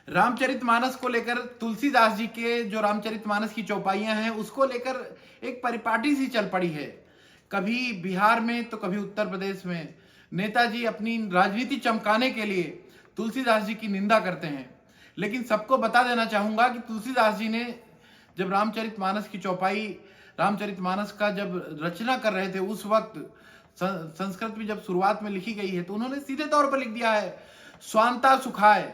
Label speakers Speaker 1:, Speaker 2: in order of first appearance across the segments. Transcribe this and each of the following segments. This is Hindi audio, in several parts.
Speaker 1: रामचरितमानस को लेकर तुलसीदास जी के जो रामचरितमानस की चौपाइयां हैं उसको लेकर एक परिपाटी सी चल पड़ी है। कभी बिहार में तो कभी उत्तर प्रदेश में नेताजी अपनी राजनीति चमकाने के लिए तुलसीदास जी की निंदा करते हैं। लेकिन सबको बता देना चाहूंगा कि तुलसीदास जी ने जब रामचरितमानस की चौपाई, रामचरितमानस का जब रचना कर रहे थे उस वक्त संस्कृत में जब शुरुआत में लिखी गई है तो उन्होंने सीधे तौर पर लिख दिया है स्वांता सुखाय,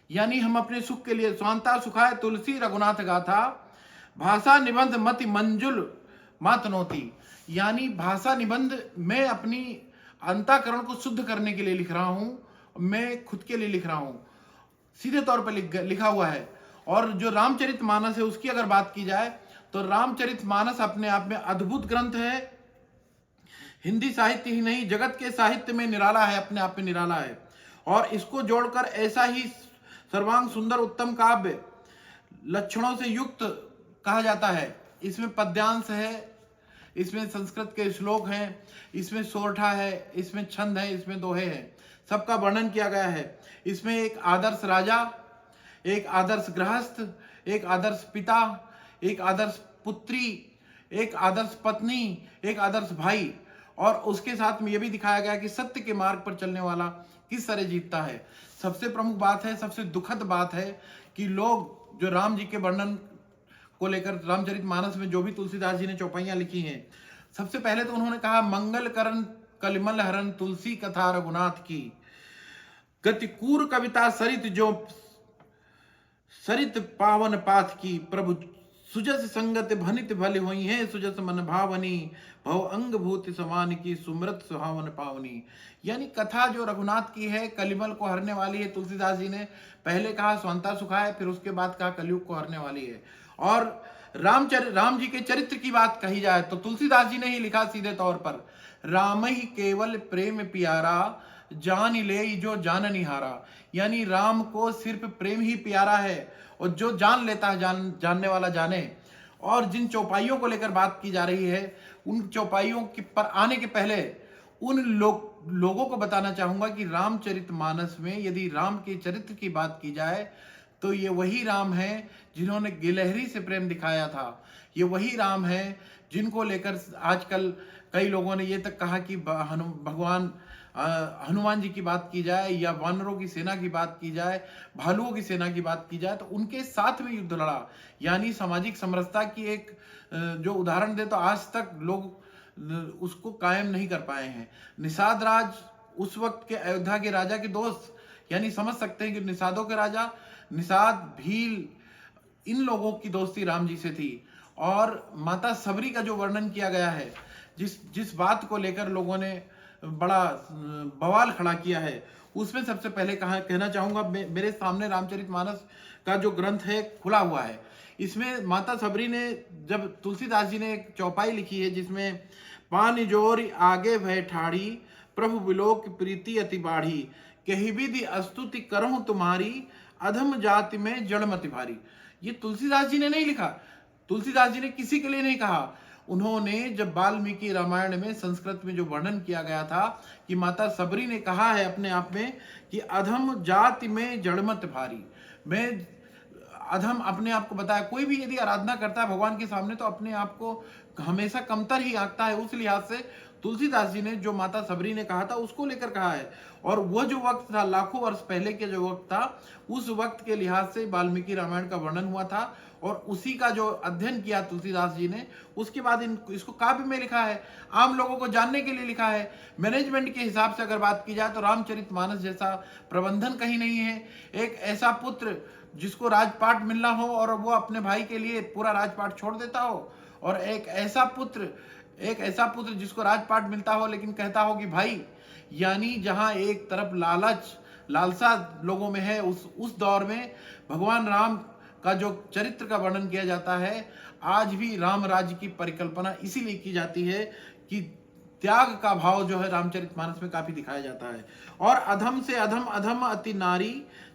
Speaker 1: यानी हम अपने सुख के लिए स्वांता सुखाय तुलसी रघुनाथ गाथा भाषा निबंध मति मंजुल मातनोती, यानी भाषा निबंध मैं अपनी अंतःकरण को शुद्ध करने के लिए लिख रहा हूं, मैं खुद के लिए लिख रहा हूं, सीधे तौर पर लिखा हुआ है। और जो रामचरितमानस है उसकी अगर बात की जाए तो रामचरितमानस अपने आप में अद्भुत ग्रंथ है। हिंदी साहित्य ही नहीं जगत के साहित्य में निराला है, अपने आप में निराला है। और इसको जोड़कर ऐसा ही सर्वांग सुंदर उत्तम काव्य लक्षणों से युक्त कहा जाता है। इसमें पद्यांश है, इसमें संस्कृत के श्लोक हैं, इसमें सोरठा है, इसमें छंद है, इसमें दोहे हैं, सबका वर्णन किया गया है। इसमें एक आदर्श राजा, एक आदर्श गृहस्थ, एक आदर्श पिता, एक आदर्श पुत्री, एक आदर्श पत्नी, एक आदर्श भाई, और उसके साथ में यह भी दिखाया गया कि सत्य के मार्ग पर चलने वाला किस तरह जीतता है। सबसे प्रमुख बात है, सबसे दुखद बात है कि लोग जो राम जी के वर्णन को लेकर रामचरितमानस में जो भी तुलसीदास जी ने चौपाइयां लिखी हैं, सबसे पहले तो उन्होंने कहा मंगल करण कलिमल हरण तुलसी कथा रघुनाथ की, गतिकूर कविता सरित जो सरित पावन पाथ की, प्रभु सुजस संगत भनित भले हुई है, सुजस मन भावनी भव अंग भूति समान की, सुमृत सुहावन पावनी। यानी कथा जो रघुनाथ की है, कलिमल को हरने वाली है। तुलसीदास जी ने पहले कहा स्वांता सुखाय, फिर उसके बाद कहा कलयुग को हरने वाली है। और राम जी के चरित्र की बात कही जाए तो तुलसीदास जी ने ही लिखा सीधे तौर पर, राम ही केवल प्रेम प्यारा जान ले जो जान निहारा, यानी राम को सिर्फ प्रेम ही प्यारा है और जो जान लेता है जानने वाला जाने। और जिन चौपाइयों को लेकर बात की जा रही है उन चौपाइयों के पर आने के पहले उन लोगों को बताना चाहूंगा कि रामचरितमानस में यदि राम के चरित्र की बात की जाए तो ये वही राम है जिन्होंने गिलहरी से प्रेम दिखाया था। ये वही राम है जिनको लेकर आजकल कई लोगों ने ये तक कहा कि भगवान हनुमान जी की बात की जाए या वानरों की सेना की बात की जाए, भालुओं की सेना की बात की जाए तो उनके साथ में युद्ध लड़ा, यानी सामाजिक समरसता की एक जो उदाहरण दे तो आज तक लोग उसको कायम नहीं कर पाए हैं। निषाद राज उस वक्त के अयोध्या के राजा के दोस्त, यानी समझ सकते हैं कि निषादों के राजा निषाद, भील, इन लोगों की दोस्ती राम जी से थी। और माता सबरी का जो वर्णन किया गया है, जिस बात को लेकर लोगों ने बड़ा बवाल खड़ा किया है, उसमें सबसे पहले कहना चाहूंगा, मेरे सामने रामचरितमानस का जो ग्रंथ है खुला हुआ है। इसमें माता सबरी ने, जब तुलसीदास जी ने एक चौपाई लिखी है जिसमें पान जोर आगे भय ठाड़ी प्रभु विलोक प्रीति अति बाढ़ी, कही विधि अस्तुति करहूं तुम्हारी अधम जाति में जड़मति भारी। ये तुलसीदास जी ने नहीं लिखा, तुलसीदास जी ने किसी के लिए नहीं कहा। उन्होंने जब वाल्मीकि रामायण में संस्कृत में जो वर्णन किया गया था कि माता सबरी ने कहा है अपने आप में कि अधम जाति में जड़मत भारी, मैं अधम अपने आप को बताया। कोई भी यदि आराधना करता है भगवान के सामने तो अपने आप को हमेशा कमतर ही आंकता है। उस लिहाज से तुलसीदास जी ने जो माता सबरी ने कहा था उसको लेकर कहा है। और वह जो वक्त था, लाखों वर्ष पहले के जो वक्त था, उस वक्त के लिहाज से वाल्मीकि रामायण का वर्णन हुआ था और उसी का जो अध्ययन किया तुलसीदास जी ने, उसके बाद इसको काव्य में लिखा है, आम लोगों को जानने के लिए लिखा है। मैनेजमेंट के हिसाब से अगर बात की जाए तो रामचरितमानस जैसा प्रबंधन कहीं नहीं है। एक ऐसा पुत्र जिसको राजपाट मिलना हो और वो अपने भाई के लिए पूरा राजपाट छोड़ देता हो, और एक ऐसा पुत्र जिसको राजपाट मिलता हो लेकिन कहता हो कि भाई, यानी जहां एक तरफ लालसा लोगों में है, उस दौर में भगवान राम का जो चरित्र का वर्णन किया जाता है, आज भी राम राज्य की परिकल्पना इसीलिए की जाती है कि त्याग का भाव जो है रामचरितमानस में काफी दिखाया जाता है। और अधम से अधम अधम अति नारी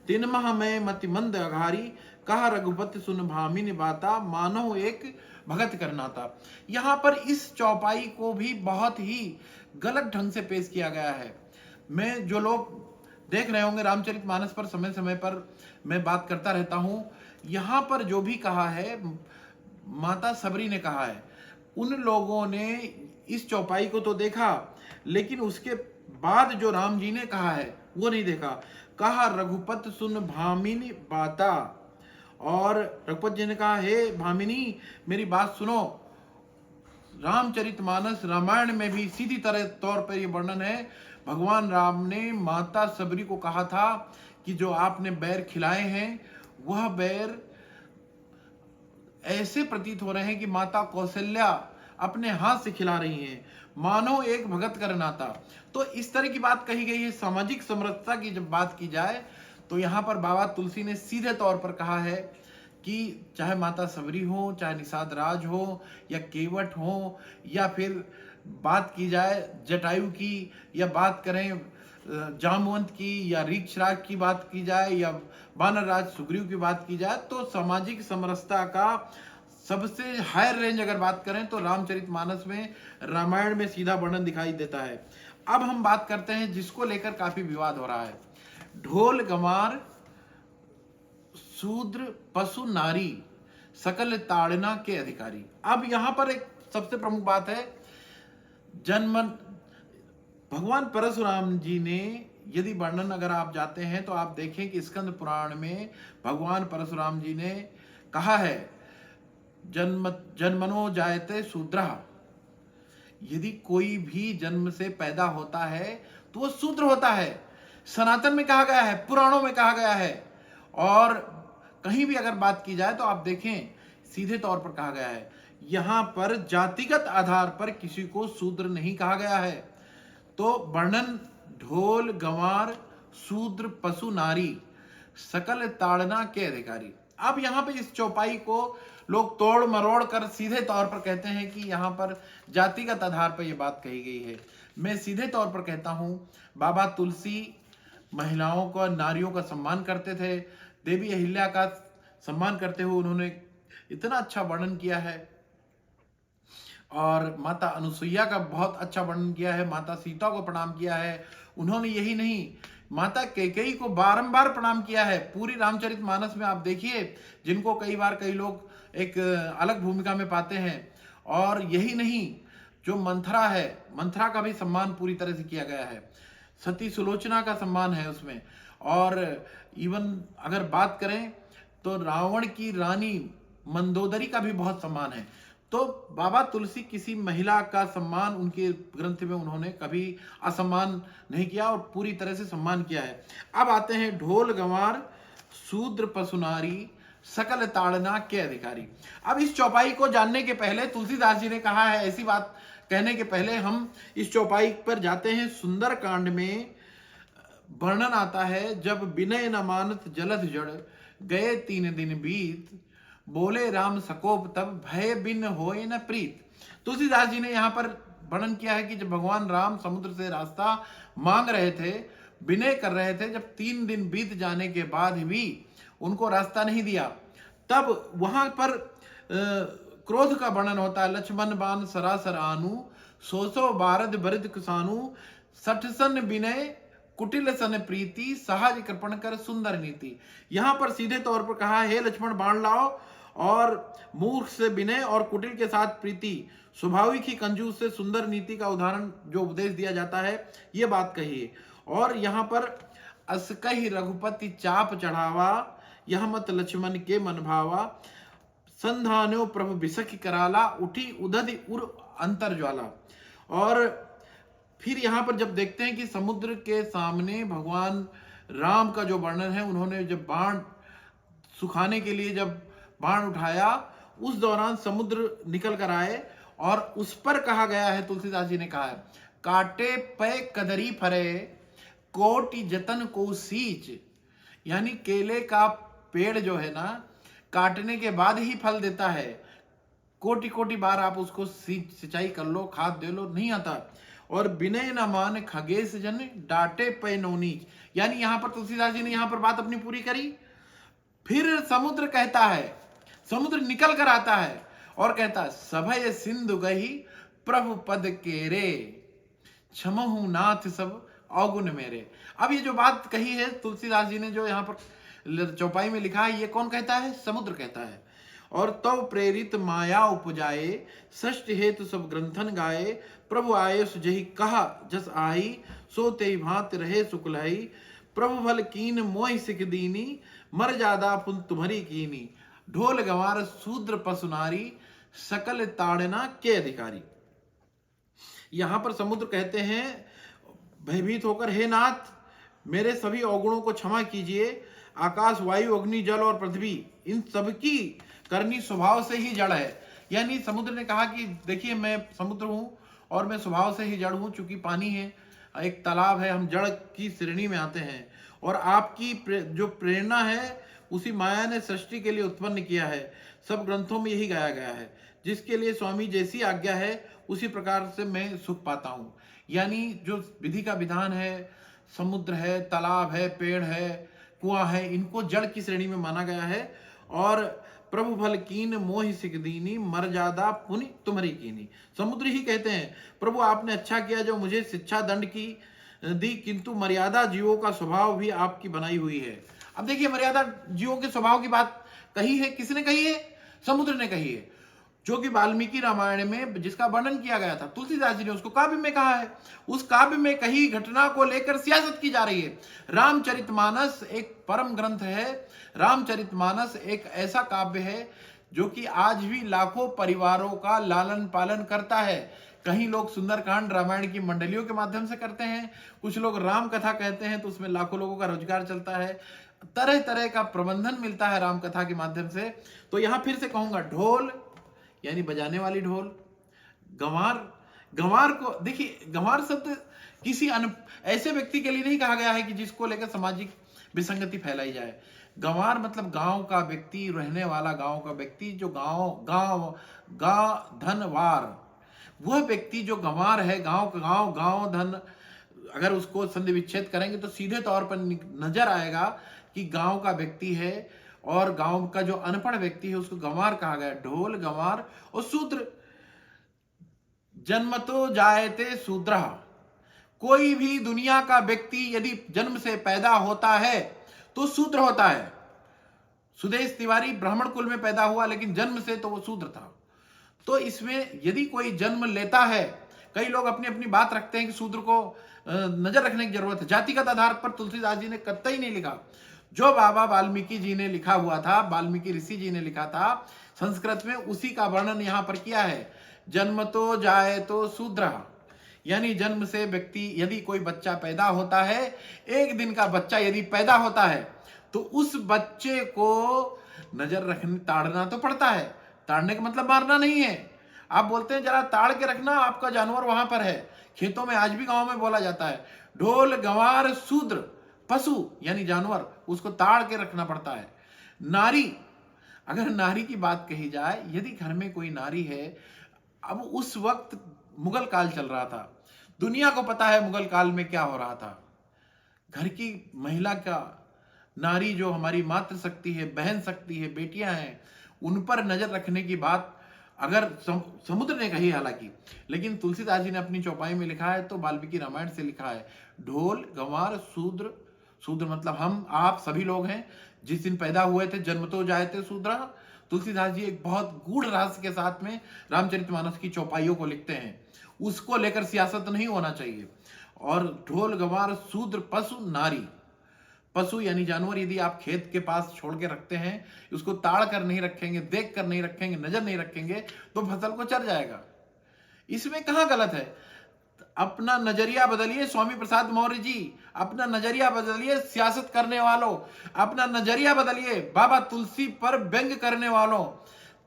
Speaker 1: तिनमह में मति मंद अघारी, कहा रघुपति सुन भामिनी बाता मानो एक भगत करना था। यहाँ पर इस चौपाई को भी बहुत ही गलत ढंग से पेश किया गया है। मैं जो लोग देख रहे होंगे रामचरितमानस पर समय समय पर मैं बात करता रहता हूं। यहां पर जो भी कहा है, माता सबरी ने कहा है, उन लोगों ने इस चौपाई को तो देखा, लेकिन उसके बाद जो राम जी ने कहा है वो नहीं देखा। कहा रघुपत सुन भामिनी बाता, और रघुपत जी ने कहा हे भामिनी मेरी बात सुनो। रामचरितमानस रामायण में भी सीधी तरह तौर पर यह वर्णन है। भगवान राम ने माता सबरी को कहा था कि जो आपने बैर खिलाए हैं वह बैर ऐसे प्रतीत हो रहे हैं कि माता कौशल्या अपने हाथ से खिला रही हैं, मानो एक भगत कर नाता। तो इस तरह की बात कही गई है। सामाजिक समरसता की जब बात की जाए तो यहाँ पर बाबा तुलसी ने सीधे तौर पर कहा है कि चाहे माता सबरी हो, चाहे निषाद राज हो, या केवट हो, या फिर बात की जाए जटायु की, या बात करें जामवंत की, या रीक्षराज की बात की जाए, या वानर राज सुग्रीव की बात की जाए, तो सामाजिक समरसता का सबसे हायर रेंज अगर बात करें तो रामचरितमानस में, रामायण में सीधा वर्णन दिखाई देता है। अब हम बात करते हैं जिसको लेकर काफी विवाद हो रहा है, ढोल गंवार शूद्र पशु नारी सकल ताड़ना के अधिकारी। अब यहां पर एक सबसे प्रमुख बात है, जन्म भगवान परशुराम जी ने, यदि वर्णन अगर आप जाते हैं तो आप देखें कि स्कंद पुराण में भगवान परशुराम जी ने कहा है जन्मनो जायते शूद्रः, यदि कोई भी जन्म से पैदा होता है तो वो शूद्र होता है। सनातन में कहा गया है, पुराणों में कहा गया है, और कहीं भी अगर बात की जाए तो आप देखें सीधे तौर पर कहा गया है। यहां पर जातिगत आधार पर किसी को शूद्र नहीं कहा गया है। तो वर्णन ढोल गंवार शूद्र पशु नारी सकल ताड़ना के अधिकारी। अब यहाँ पे इस चौपाई को लोग तोड़ मरोड़ कर सीधे तौर पर कहते हैं कि यहाँ पर जातिगत आधार पर यह बात कही गई है। मैं सीधे तौर पर कहता हूँ, बाबा तुलसी महिलाओं का, नारियों का सम्मान करते थे। देवी अहिल्या का सम्मान करते हुए उन्होंने इतना अच्छा वर्णन किया है, और माता अनुसुईया का बहुत अच्छा वर्णन किया है, माता सीता को प्रणाम किया है उन्होंने। यही नहीं, माता कैकेयी को बारंबार प्रणाम किया है। पूरी रामचरितमानस में आप देखिए, जिनको कई बार कई लोग एक अलग भूमिका में पाते हैं। और यही नहीं, जो मंथरा है, मंथरा का भी सम्मान पूरी तरह से किया गया है। सती सुलोचना का सम्मान है उसमें। और इवन अगर बात करें तो रावण की रानी मंदोदरी का भी बहुत सम्मान है। तो बाबा तुलसी किसी महिला का सम्मान, उनके ग्रंथ में उन्होंने कभी असम्मान नहीं किया और पूरी तरह से सम्मान किया है। अब आते हैं ढोल गंवार शूद्र पशु नारी सकल ताड़ना के अधिकारी। अब इस चौपाई को जानने के पहले तुलसीदास जी ने कहा है, ऐसी बात कहने के पहले हम इस चौपाई पर जाते हैं। सुंदर कांड में वर्णन आता है, जब विनय न मानत जलध जड़ गए 3 दिन बीत, बोले राम सकोप तब भय बिन होए न प्रीत। तुलसीदास जी ने यहाँ पर वर्णन किया है कि जब भगवान राम समुद्र से रास्ता मांग रहे थे, विनय कर रहे थे, जब 3 दिन बीत जाने के बाद भी उनको रास्ता नहीं दिया, तब वहां पर क्रोध का वर्णन होता है। लक्ष्मण बान सरासर आनु, 100 बारद बरिद कुसानु, 60 सन विनय कुटिल सन प्रीति, सहज कृपण कर सुंदर नीति। यहां पर सीधे तौर पर कहा है, लक्ष्मण बाण लाओ, और मूर्ख से विनय और कुटिल के साथ प्रीति, स्वाभाविक ही कंजूस से सुंदर नीति का उदाहरण जो उपदेश दिया जाता है, ये बात कही है। और यहाँ पर असकहि रघुपति चाप चढ़ावा, यह मत लक्ष्मण के मन भावा, संधान्यो प्रभु बिसखि कराला, उठी उदधि उर अंतर ज्वाला। और फिर यहाँ पर जब देखते हैं कि समुद्र के सामने भगवान राम का जो वर्णन है, उन्होंने जब बाण सुखाने के लिए जब बाण उठाया, उस दौरान समुद्र निकल कर आए, और उस पर कहा गया है, तुलसीदास जी ने कहा है, काटे पे कदरी फरे कोटि जतन को सींच। यानी केले का पेड़ जो है ना, काटने के बाद ही फल देता है। कोटि कोटि बार आप उसको सिंचाई कर लो, खाद दे लो, नहीं आता। और विनय न मान खगेश जन डांटे पे नौनीच। यानी यहाँ पर तुलसीदास जी ने यहाँ पर बात अपनी पूरी करी। फिर समुद्र कहता है, समुद्र निकल कर आता है और कहता है, सभय सिंधु गही प्रभु पद केरे, क्षमहु नाथ सब अवगुण मेरे। अब ये जो बात कही है तुलसीदास जी ने, जो यहाँ पर चौपाई में लिखा है, ये कौन कहता है? समुद्र कहता है। और तव प्रेरित माया उपजाए, षष्ठ हेतु सब ग्रंथन गाए, प्रभु आये सुजहि कहा जस आई, सो तेहि भांति रहे सुखलाई, प्रभु भल कीन मोहि सिख दीनी, मर जादा पुन तुम्हारी कीनी, ढोल गंवार शूद्र पशु नारी, सकल ताड़ना के अधिकारी। यहां पर समुद्र कहते हैं भयभीत होकर, हे नाथ मेरे सभी अवगुणों को क्षमा कीजिए। आकाश, वायु, अग्नि, जल और पृथ्वी, इन सबकी करनी स्वभाव से ही जड़ है। यानी समुद्र ने कहा कि देखिए मैं समुद्र हूं और मैं स्वभाव से ही जड़ हूं, चूंकि पानी है, एक तालाब है, हम जड़ की श्रेणी में आते हैं। और आपकी जो प्रेरणा है उसी माया ने सृष्टि के लिए उत्पन्न किया है। सब ग्रंथों में यही गाया गया है। जिसके लिए स्वामी जैसी आज्ञा है उसी प्रकार से मैं सुख पाता हूं। यानी जो विधि का विधान है, समुद्र है, तालाब है, पेड़ है, कुआं है, इनको जड़ की श्रेणी में माना गया है। और प्रभु भल कीन मोहि सिख दीनी, मर जादा पुनि तुम्हारी कीनी। समुद्र ही कहते हैं प्रभु आपने अच्छा किया जो मुझे शिक्षा दंड की दी, किंतु मर्यादा जीवों का स्वभाव भी आपकी बनाई हुई है। अब देखिए मर्यादा जीवों के स्वभाव की बात कही है, किसने कही है? समुद्र ने कही है, जो कि वाल्मीकि रामायण में जिसका वर्णन किया गया था, तुलसीदास जी ने उसको काव्य में कहा है। उस काव्य में कही घटना को लेकर सियासत की जा रही है। रामचरितमानस एक परम ग्रंथ है। रामचरितमानस एक ऐसा काव्य है जो कि आज भी लाखों परिवारों का लालन पालन करता है। कहीं लोग सुंदरकांड रामायण की मंडलियों के माध्यम से करते हैं, कुछ लोग राम कथा कहते हैं, तो उसमें लाखों लोगों का रोजगार चलता है, तरह तरह का प्रबंधन मिलता है राम कथा के माध्यम से। तो यहां फिर से कहूंगा, ढोल यानी बजाने वाली ढोल, गंवार, गंवार को देखिए, गंवार शब्द किसी ऐसे व्यक्ति के लिए नहीं कहा गया है कि जिसको लेकर सामाजिक विसंगति फैलाई जाए। गंवार मतलब गांव का व्यक्ति, रहने वाला गांव का व्यक्ति, जो गांव धनवार, वह व्यक्ति जो गंवार है, गांव धन, अगर उसको संधि विच्छेद करेंगे तो सीधे तौर पर नजर आएगा कि गांव का व्यक्ति है, और गांव का जो अनपढ़ व्यक्ति है उसको गंवार कहा गया। ढोल, गंवार और शूद्र। जन्म तो जायते शूद्र, कोई भी दुनिया का व्यक्ति यदि जन्म से पैदा होता है तो शूद्र होता है। सुदेश तिवारी ब्राह्मण कुल में पैदा हुआ, लेकिन जन्म से तो वो शूद्र था। तो इसमें यदि कोई जन्म लेता है, कई लोग अपनी अपनी बात रखते हैं कि शूद्र को नजर रखने की जरूरत है। जातिगत आधार पर तुलसीदास जी ने कतई नहीं लिखा। जो बाबा वाल्मीकि जी ने लिखा हुआ था, वाल्मीकि ऋषि जी ने लिखा था संस्कृत में, उसी का वर्णन यहां पर किया है। जन्म तो जाए तो शूद्र, यानी जन्म से व्यक्ति, यदि कोई बच्चा पैदा होता है, एक दिन का बच्चा यदि पैदा होता है तो उस बच्चे को नजर रखने, ताड़ना तो पड़ता है। ताड़ने का मतलब मारना नहीं है। आप बोलते हैं जरा ताड़ के रखना, आपका जानवर वहां पर है। खेतों में आज भी गांव में बोला जाता है, ढोल, गंवार, शूद्र, पशु यानी जानवर, उसको ताड़ के रखना पड़ता है। नारी, अगर नारी की बात कही जाए, यदि घर में कोई नारी है, अब उस वक्त मुगल काल चल रहा था, दुनिया को पता है मुगल काल में क्या हो रहा था। घर की महिला का, नारी जो हमारी मातृ शक्ति है, बहन शक्ति है, बेटियां हैं, उन पर नजर रखने की बात अगर समुद्र ने कही हालांकि, लेकिन तुलसीदास जी ने अपनी चौपाई में लिखा है तो वाल्मीकि रामायण से लिखा है। ढोल, गंवार, शूद्र, शूद्र मतलब हम आप सभी लोग हैं। जिस दिन पैदा हुए थे जन्म तो जाए थे शूद्र। तुलसीदास जी एक बहुत गूढ़ रहस्य के साथ में रामचरितमानस की चौपाइयों को लिखते हैं। उसको लेकर सियासत नहीं होना चाहिए। और ढोल, गंवार, शूद्र, पशु, नारी। पशु यानी जानवर यदि आप खेत के पास छोड़ के रखते हैं, उसको ताड़ कर नहीं रखेंगे, देख कर नहीं रखेंगे, नजर नहीं रखेंगे, तो फसल को चर जाएगा। इसमें कहां गलत है? अपना नजरिया बदलिए स्वामी प्रसाद मौर्य जी, अपना नजरिया बदलिए सियासत करने वालों, अपना नजरिया बदलिए बाबा तुलसी पर व्यंग करने वालों।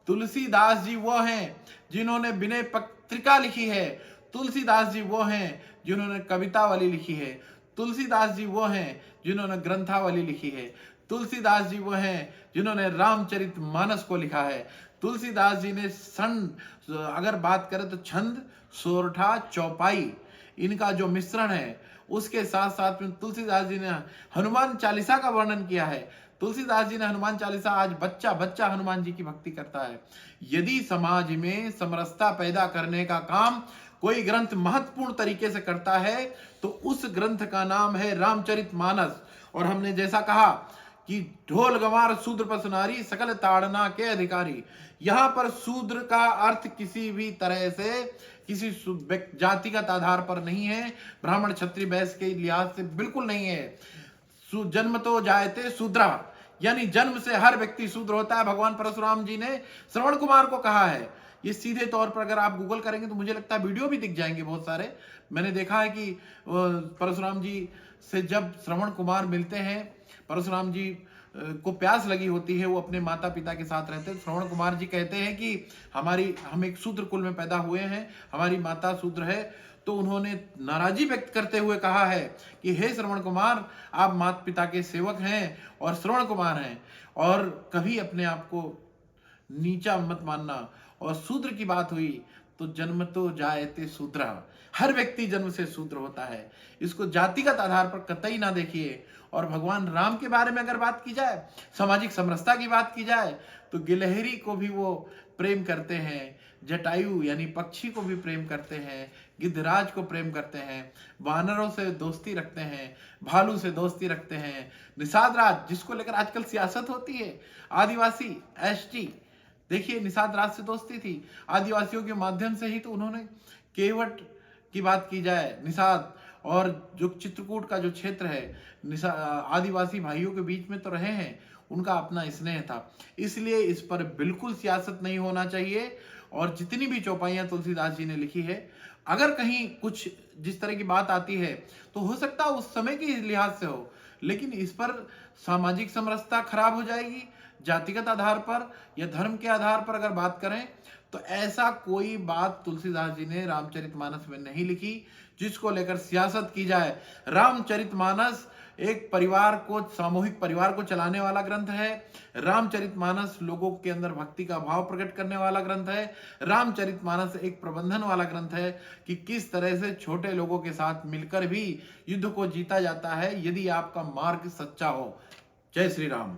Speaker 1: तुलसीदास जी वो हैं जिन्होंने विनय पत्रिका लिखी है। तुलसीदास जी वो हैं जिन्होंने कवितावली लिखी है। तुलसीदास जी वो हैं जिन्होंने ग्रंथावली लिखी है। तुलसीदास जी वो हैं जिन्होंने रामचरितमानस को लिखा है। तुलसीदास जी ने अगर बात करें तो छंद, सोरठा, चौपाई, इनका जो मिश्रण है, उसके साथ साथ में तुलसीदास जी ने हनुमान चालीसा का वर्णन किया है। तुलसीदास जी ने हनुमान चालीसा, आज बच्चा बच्चा हनुमान जी की भक्ति करता है। यदि समाज में समरसता पैदा करने का काम कोई ग्रंथ महत्वपूर्ण तरीके से करता है तो उस ग्रंथ का नाम है रामचरितमानस। और हमने जैसा कहा कि ढोल गंवार शूद्र पसनारी सकल ताड़ना के अधिकारी, यहां पर शूद्र का अर्थ किसी भी तरह से किसी जातिगत आधार पर नहीं है, ब्राह्मण क्षत्रिय वैश्य के लिहाज से बिल्कुल नहीं है। जन्म तो जायते शूद्रा, यानी जन्म से हर व्यक्ति शूद्र होता है। भगवान परशुराम जी ने श्रवण कुमार को कहा है। ये सीधे तौर पर अगर आप गूगल करेंगे तो मुझे लगता है वीडियो भी दिख जाएंगे बहुत सारे। मैंने देखा है कि परशुराम जी से जब श्रवण कुमार मिलते हैं, परशुराम जी को प्यास लगी होती है, वो अपने माता पिता के साथ रहते हैं। श्रवण कुमार जी कहते हैं कि हम एक शूद्र कुल में पैदा हुए हैं, हमारी माता शूद्र है। तो उन्होंने नाराजी व्यक्त करते हुए कहा है कि हे श्रवण कुमार, आप माता पिता के सेवक हैं और श्रवण कुमार हैं, और कभी अपने आप को नीचा मत मानना। और शूद्र की बात हुई तो जन्म तो जायते शूद्र, हर व्यक्ति जन्म से शूद्र होता है, इसको जातिगत आधार पर कतई ना देखिए। और भगवान राम के बारे में अगर बात की जाए, सामाजिक समरसता की बात की जाए, तो गिलहरी को भी वो प्रेम करते हैं, जटायु यानी पक्षी को भी प्रेम करते हैं, गिद्धराज को प्रेम करते हैं, वानरों से दोस्ती रखते हैं, भालू से दोस्ती रखते हैं, निषाद राज जिसको लेकर आजकल सियासत होती है, आदिवासी एसटी, देखिए निषाद राज से दोस्ती थी, आदिवासियों के माध्यम से ही तो उन्होंने, केवट की बात की जाए, निषाद और जो चित्रकूट का जो क्षेत्र है आदिवासी भाइयों के बीच में तो रहे हैं, उनका अपना स्नेह था। इसलिए इस पर बिल्कुल सियासत नहीं होना चाहिए। और जितनी भी चौपाइयां तुलसीदास जी ने लिखी है, अगर कहीं कुछ जिस तरह की बात आती है तो हो सकता है उस समय के लिहाज से हो, लेकिन इस पर सामाजिक समरसता खराब हो जाएगी। जातिगत आधार पर या धर्म के आधार पर अगर बात करें तो ऐसा कोई बात तुलसीदास जी ने रामचरितमानस में नहीं लिखी जिसको लेकर सियासत की जाए। रामचरितमानस एक परिवार को, सामूहिक परिवार को चलाने वाला ग्रंथ है। रामचरितमानस लोगों के अंदर भक्ति का भाव प्रकट करने वाला ग्रंथ है। रामचरितमानस एक प्रबंधन वाला ग्रंथ है कि किस तरह से छोटे लोगों के साथ मिलकर भी युद्ध को जीता जाता है यदि आपका मार्ग सच्चा हो। जय श्री राम।